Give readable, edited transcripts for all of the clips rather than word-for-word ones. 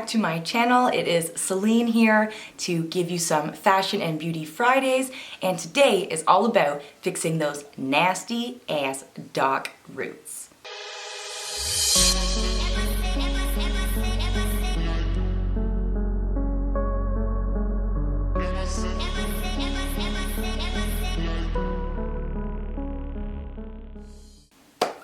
to my channel. It is Celine here to give you some Fashion and Beauty Fridays, and today is all about fixing those nasty ass dark roots.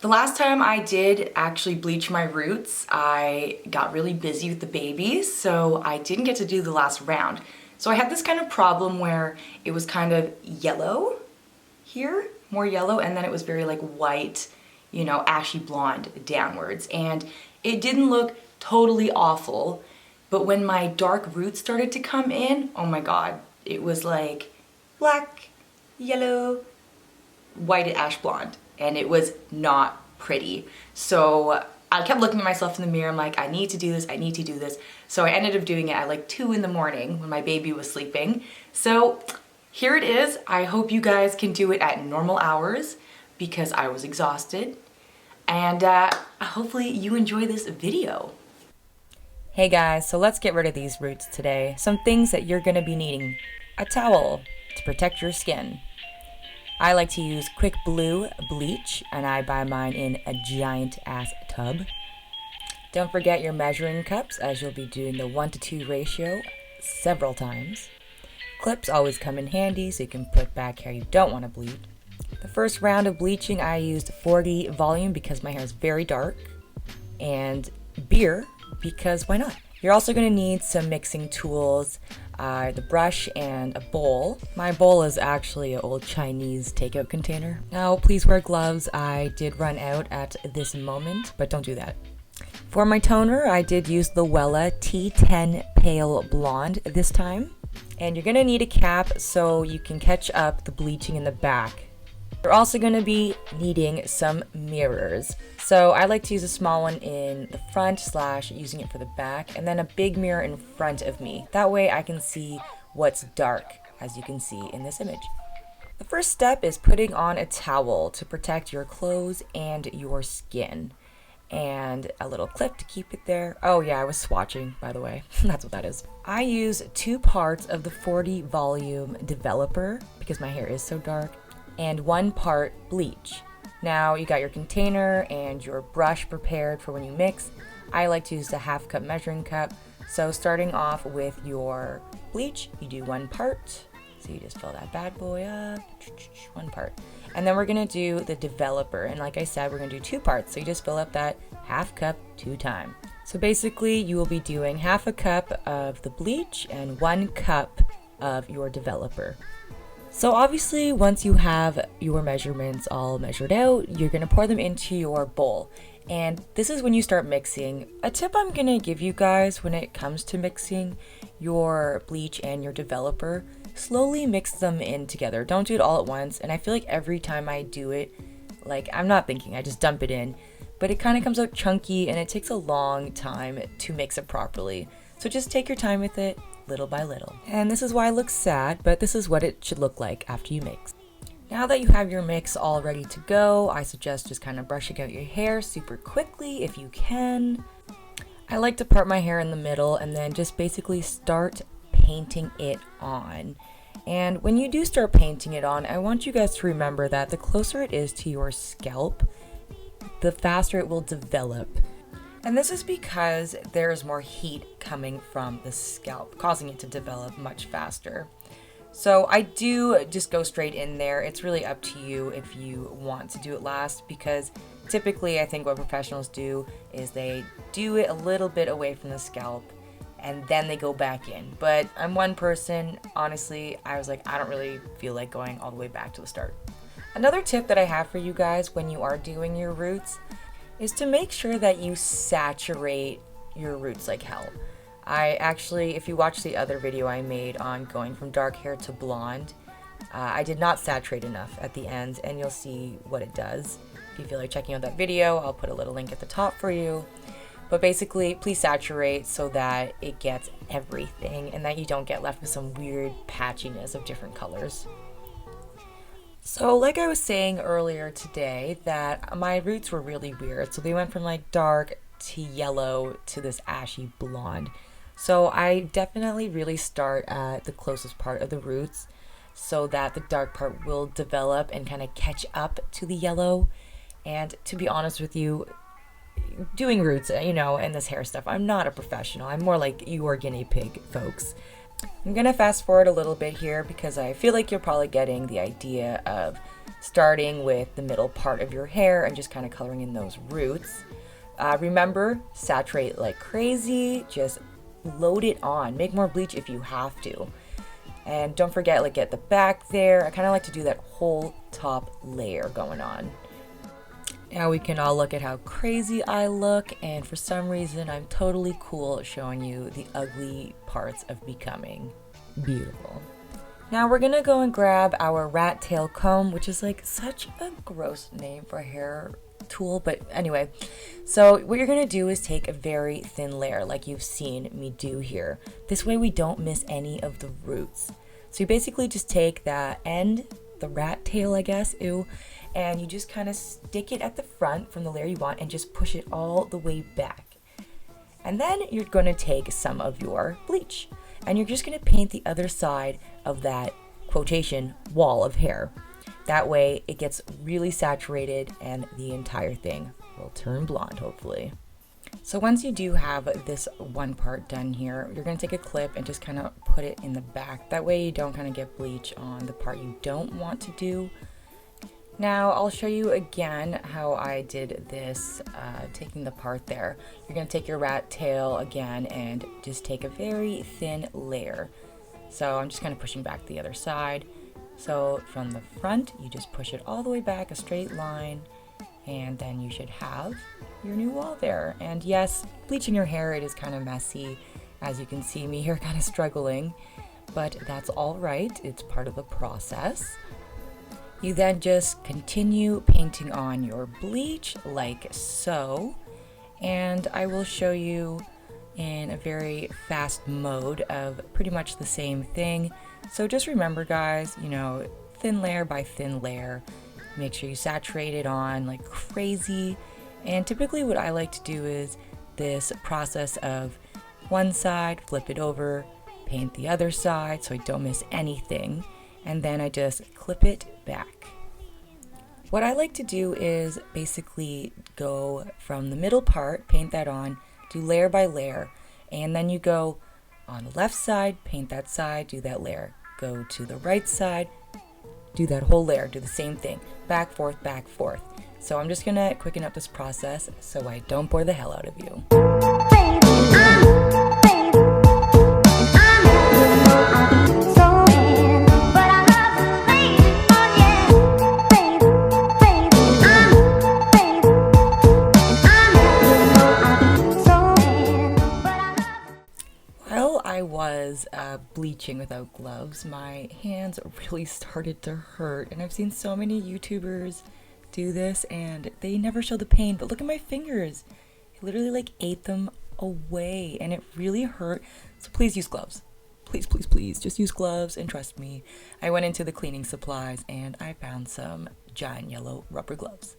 The last time I did actually bleach my roots, I got really busy with the babies, so I didn't get to do the last round. So I had this kind of problem where it was kind of yellow here, more yellow, and then it was very like white, you know, ashy blonde downwards. And it didn't look totally awful, but when my dark roots started to come in, oh my god, it was like black, yellow, white ash blonde. And it was not pretty. So I kept looking at myself in the mirror. I'm like, I need to do this, I need to do this. So I ended up doing it at like 2 in the morning when my baby was sleeping. So here it is. I hope you guys can do it at normal hours because I was exhausted. And hopefully you enjoy this video. Hey guys, so let's get rid of these roots today. Some things that you're gonna be needing. A towel to protect your skin. I like to use Quick Blue bleach, and I buy mine in a giant ass tub. Don't forget your measuring cups, as you'll be doing the 1:2 ratio several times. Clips always come in handy so you can put back hair you don't want to bleed. The first round of bleaching I used 40 volume because my hair is very dark, and beer because why not? You're also going to need some mixing tools, the brush and a bowl. My bowl is actually an old Chinese takeout container. Now please wear gloves. I did run out at this moment, but don't do that. For my toner, I did use the Wella T10 Pale Blonde this time. And you're going to need a cap so you can catch up the bleaching in the back. You're also going to be needing some mirrors. So I like to use a small one in the front / using it for the back, and then a big mirror in front of me. That way I can see what's dark, as you can see in this image. The first step is putting on a towel to protect your clothes and your skin. And a little clip to keep it there. Oh yeah, I was swatching, by the way. That's what that is. I use 2 parts of the 40 volume developer because my hair is so dark, and 1 part bleach. Now you got your container and your brush prepared for when you mix. I like to use the 1/2 cup measuring cup. So starting off with your bleach, you do 1 part. So you just fill that bad boy up, 1 part. And then we're gonna do the developer. And like I said, we're gonna do 2 parts. So you just fill up that 1/2 cup 2 times. So basically you will be doing 1/2 cup of the bleach and 1 cup of your developer. So obviously once you have your measurements all measured out, you're going to pour them into your bowl. And this is when you start mixing. A tip I'm going to give you guys when it comes to mixing your bleach and your developer, slowly mix them in together. Don't do it all at once. And I feel like every time I do it, like I'm not thinking, I just dump it in. But it kind of comes out chunky and it takes a long time to mix it properly. So just take your time with it, little by little. And this is why it looks sad, but this is what it should look like after you mix. Now that you have your mix all ready to go, I suggest just kind of brushing out your hair super quickly if you can. I like to part my hair in the middle and then just basically start painting it on. And when you do start painting it on, I want you guys to remember that the closer it is to your scalp, the faster it will develop. And this is because there's more heat coming from the scalp, causing it to develop much faster. So I do just go straight in there. It's really up to you if you want to do it last, because typically I think what professionals do is they do it a little bit away from the scalp and then they go back in. But I'm one person, honestly, I was like, I don't really feel like going all the way back to the start. Another tip that I have for you guys when you are doing your roots is to make sure that you saturate your roots like hell. I actually, if you watch the other video I made on going from dark hair to blonde, I did not saturate enough at the end, and you'll see what it does. If you feel like checking out that video, I'll put a little link at the top for you. But basically, please saturate so that it gets everything and that you don't get left with some weird patchiness of different colors. So like I was saying earlier today, that my roots were really weird. So they went from like dark to yellow to this ashy blonde. So I definitely really start at the closest part of the roots so that the dark part will develop and kind of catch up to the yellow. And to be honest with you, doing roots, and this hair stuff, I'm not a professional. I'm more like you are guinea pig folks. I'm gonna fast forward a little bit here because I feel like you're probably getting the idea of starting with the middle part of your hair and just kind of coloring in those roots. Remember, saturate like crazy, just load it on. Make more bleach if you have to. And don't forget, like, get the back there. I kind of like to do that whole top layer going on. Now we can all look at how crazy I look, and for some reason I'm totally cool showing you the ugly parts of becoming beautiful. Now we're gonna go and grab our rat tail comb, which is like such a gross name for a hair tool, but anyway. So what you're gonna do is take a very thin layer like you've seen me do here. This way we don't miss any of the roots. So you basically just take that end, the rat tail I guess, and you just kind of stick it at the front from the layer you want and just push it all the way back. And then you're going to take some of your bleach and you're just going to paint the other side of that quotation wall of hair. That way it gets really saturated and the entire thing will turn blonde, hopefully. So once you do have this one part done here, you're going to take a clip and just kind of put it in the back. That way you don't kind of get bleach on the part you don't want to do. Now I'll show you again how I did this, taking the part there. You're going to take your rat tail again and just take a very thin layer. So I'm just kind of pushing back the other side. So from the front, you just push it all the way back, a straight line, and then you should have your new wall there. And yes, bleaching your hair, it is kind of messy. As you can see me here kind of struggling, but that's all right. It's part of the process. You then just continue painting on your bleach like so, and I will show you in a very fast mode of pretty much the same thing. So just remember guys, thin layer by thin layer, make sure you saturate it on like crazy. And typically what I like to do is this process of one side, flip it over, paint the other side so I don't miss anything, and then I just clip it back. What I like to do is basically go from the middle part, paint that on, do layer by layer, and then you go on the left side, paint that side, do that layer. Go to the right side, do that whole layer, do the same thing, back, forth, back, forth. So I'm just gonna quicken up this process so I don't bore the hell out of you. I was bleaching without gloves, my hands really started to hurt, and I've seen so many YouTubers do this and they never show the pain, but look at my fingers. I literally like ate them away and it really hurt. So please use gloves. Please, please, please just use gloves, and trust me, I went into the cleaning supplies and I found some giant yellow rubber gloves.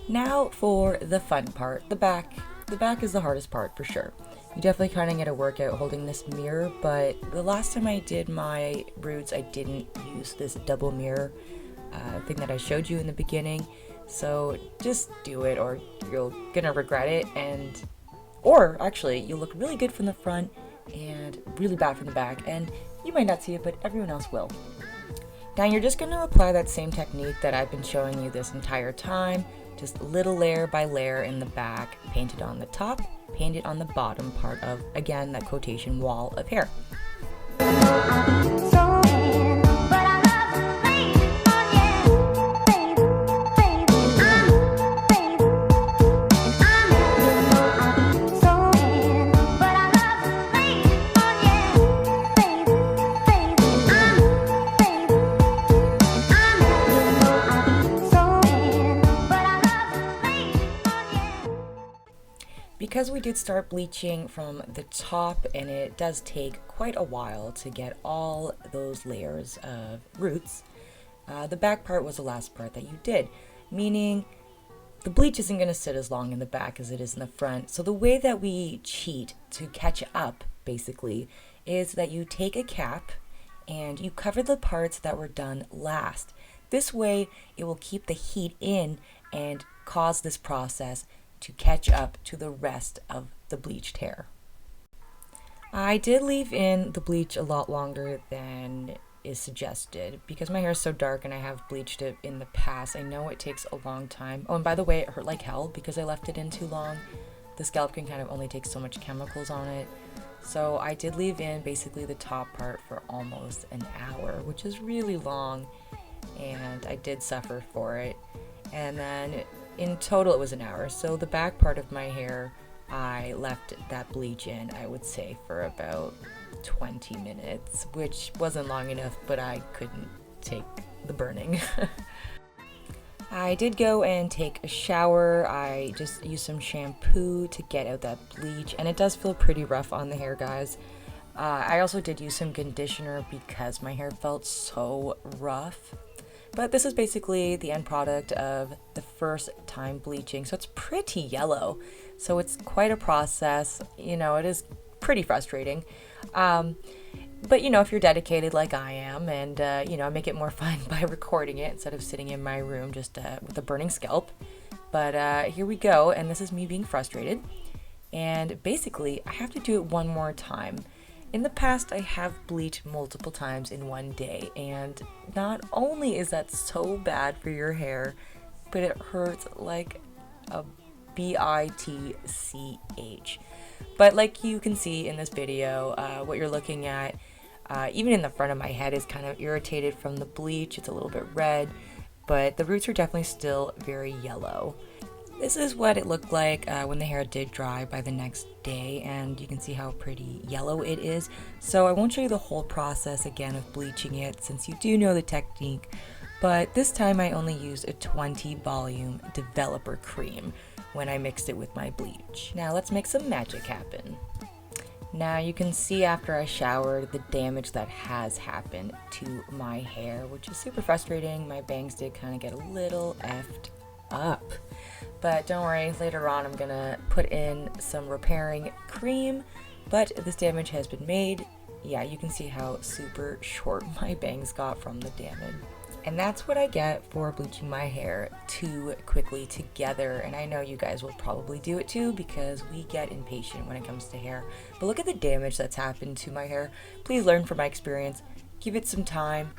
Now for the fun part, the back. The back is the hardest part for sure. You definitely kind of get a workout holding this mirror, but the last time I did my roots, I didn't use this double mirror thing that I showed you in the beginning. So just do it or you're gonna regret it, or actually you'll look really good from the front and really bad from the back, and you might not see it, but everyone else will. Now you're just gonna apply that same technique that I've been showing you this entire time. Just little layer by layer in the back, paint it on the top, paint it on the bottom part of, again, that quotation wall of hair. Because we did start bleaching from the top, and it does take quite a while to get all those layers of roots, the back part was the last part that you did, meaning the bleach isn't going to sit as long in the back as it is in the front. So the way that we cheat to catch up, basically, is that you take a cap and you cover the parts that were done last. This way, it will keep the heat in and cause this process to catch up to the rest of the bleached hair. I did leave in the bleach a lot longer than is suggested because my hair is so dark and I have bleached it in the past. I know it takes a long time. Oh, and by the way, it hurt like hell because I left it in too long. The scalp can kind of only take so much chemicals on it. So I did leave in basically the top part for almost an hour, which is really long, and I did suffer for it. And then in total it was an hour. So the back part of my hair, I left that bleach in, I would say, for about 20 minutes, which wasn't long enough, but I couldn't take the burning. I did go and take a shower. I just used some shampoo to get out that bleach, and it does feel pretty rough on the hair, guys. I also did use some conditioner because my hair felt so rough. But this is basically the end product of the first time bleaching, so it's pretty yellow. So it's quite a process. You know, it is pretty frustrating. But, you know, if you're dedicated like I am and, you know, make it more fun by recording it instead of sitting in my room just with a burning scalp. But here we go, and this is me being frustrated. And basically, I have to do it one more time. In the past, I have bleached multiple times in one day, and not only is that so bad for your hair, but it hurts like a bitch. But like you can see in this video, what you're looking at, even in the front of my head, is kind of irritated from the bleach. It's a little bit red, but the roots are definitely still very yellow. This is what it looked like when the hair did dry by the next day, and you can see how pretty yellow it is. So I won't show you the whole process again of bleaching it since you do know the technique, but this time I only used a 20 volume developer cream when I mixed it with my bleach. Now let's make some magic happen. Now you can see after I showered the damage that has happened to my hair, which is super frustrating. My bangs did kind of get a little effed up. But don't worry, later on I'm gonna put in some repairing cream, but this damage has been made. Yeah, you can see how super short my bangs got from the damage. And that's what I get for bleaching my hair too quickly together. And I know you guys will probably do it too because we get impatient when it comes to hair. But look at the damage that's happened to my hair. Please learn from my experience. Give it some time.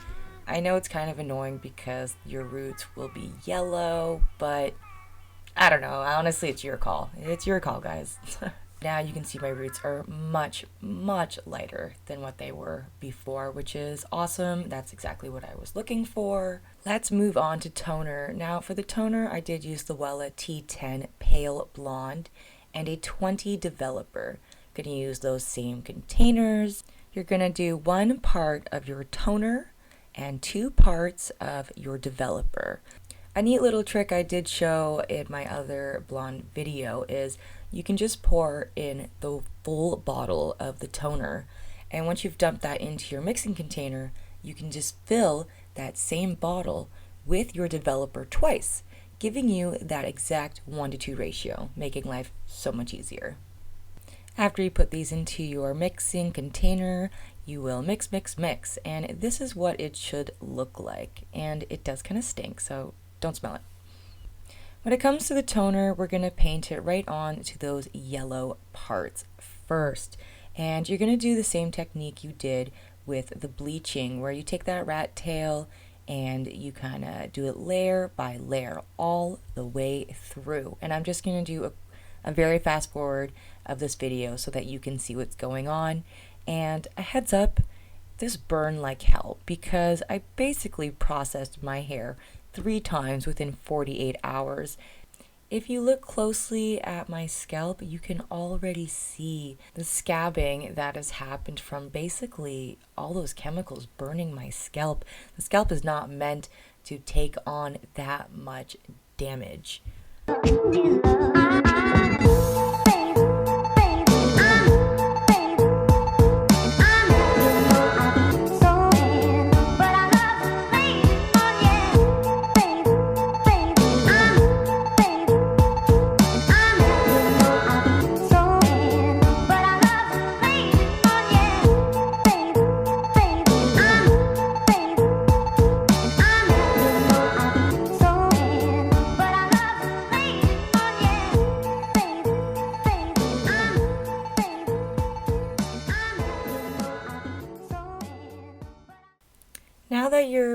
I know it's kind of annoying because your roots will be yellow, but I don't know. Honestly, it's your call. It's your call, guys. Now you can see my roots are much, much lighter than what they were before, which is awesome. That's exactly what I was looking for. Let's move on to toner. Now for the toner, I did use the Wella T10 Pale Blonde and a 20 developer. Gonna use those same containers. You're gonna do 1 part of your toner and 2 parts of your developer. A neat little trick I did show in my other blonde video is you can just pour in the full bottle of the toner, and once you've dumped that into your mixing container, you can just fill that same bottle with your developer twice, giving you that exact 1:2 ratio, making life so much easier. After you put these into your mixing container, you will mix, mix, mix, and this is what it should look like. And it does kind of stink, so don't smell it. When it comes to the toner, we're going to paint it right on to those yellow parts first. And you're going to do the same technique you did with the bleaching, where you take that rat tail and you kind of do it layer by layer all the way through. And I'm just going to do a very fast forward of this video so that you can see what's going on. And a heads up, this burned like hell because I basically processed my hair 3 times within 48 hours. If you look closely at my scalp, you can already see the scabbing that has happened from basically all those chemicals burning my scalp. The scalp is not meant to take on that much damage.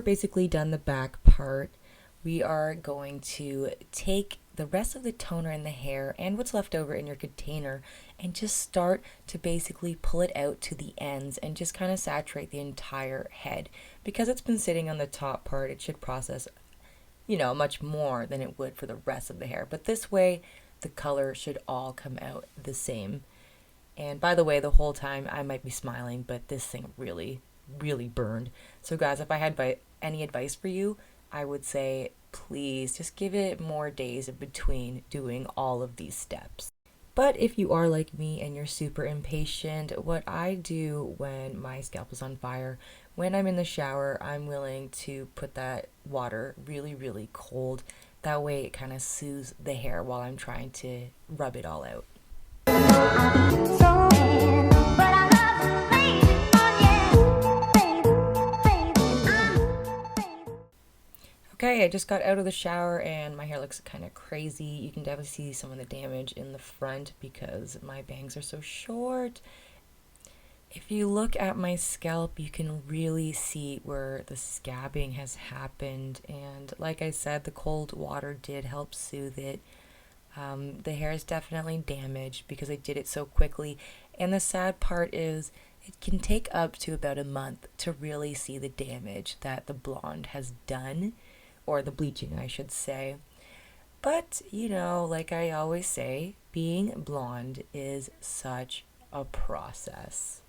basically done the back part, we are going to take the rest of the toner in the hair and what's left over in your container and just start to basically pull it out to the ends and just kind of saturate the entire head. Because it's been sitting on the top part, it should process, you know, much more than it would for the rest of the hair. But this way, the color should all come out the same. And by the way, the whole time I might be smiling, but this thing really, really burned. So guys, if I had any advice for you, I would say please just give it more days in between doing all of these steps. But if you are like me and you're super impatient, what I do when my scalp is on fire, when I'm in the shower, I'm willing to put that water really, really cold. That way it kind of soothes the hair while I'm trying to rub it all out. Okay, I just got out of the shower and my hair looks kind of crazy. You can definitely see some of the damage in the front because my bangs are so short. If you look at my scalp, you can really see where the scabbing has happened. And like I said, the cold water did help soothe it. The hair is definitely damaged because I did it so quickly. And the sad part is it can take up to about a month to really see the damage that the blonde has done. Or the bleaching, I should say. But, you know, like I always say, being blonde is such a process.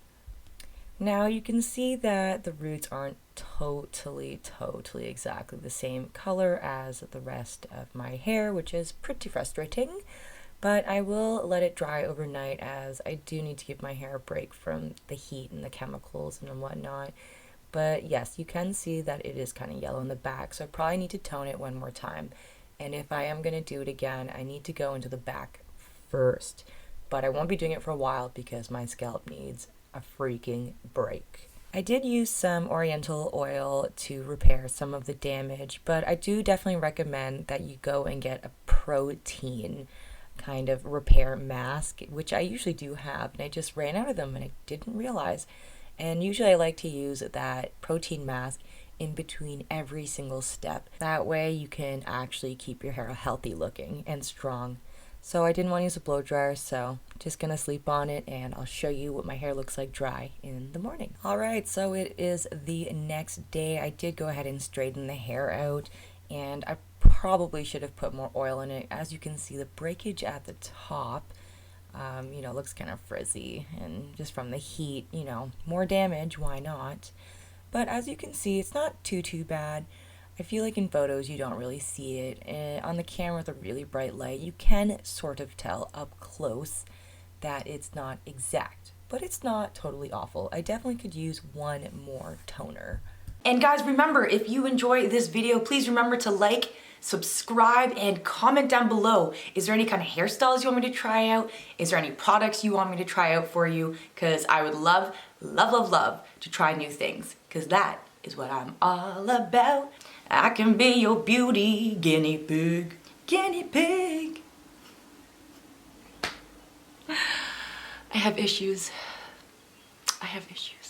Now you can see that the roots aren't totally exactly the same color as the rest of my hair, which is pretty frustrating. But I will let it dry overnight as I do need to give my hair a break from the heat and the chemicals and whatnot. But yes, you can see that it is kind of yellow in the back, so I probably need to tone it one more time. And if I am going to do it again, I need to go into the back first. But I won't be doing it for a while because my scalp needs a freaking break. I did use some oriental oil to repair some of the damage, but I do definitely recommend that you go and get a protein kind of repair mask, which I usually do have, and I just ran out of them and I didn't realize. And usually I like to use that protein mask in between every single step. That way you can actually keep your hair healthy looking and strong. So I didn't want to use a blow dryer, so just gonna sleep on it and I'll show you what my hair looks like dry in the morning. Alright, so it is the next day. I did go ahead and straighten the hair out and I probably should have put more oil in it. As you can see, the breakage at the top you know, looks kind of frizzy, and just from the heat, you know, more damage, why not? But as you can see, it's not too bad. I feel like in photos you don't really see it. And on the camera with a really bright light, you can sort of tell up close that it's not exact, but it's not totally awful. I definitely could use one more toner. And guys, remember, if you enjoy this video, please remember to like, subscribe, and comment down below. Is there any kind of hairstyles you want me to try out? Is there any products you want me to try out for you? Because I would love to try new things, because that is what I'm all about. I can be your beauty guinea pig. Guinea pig. I have issues. I have issues.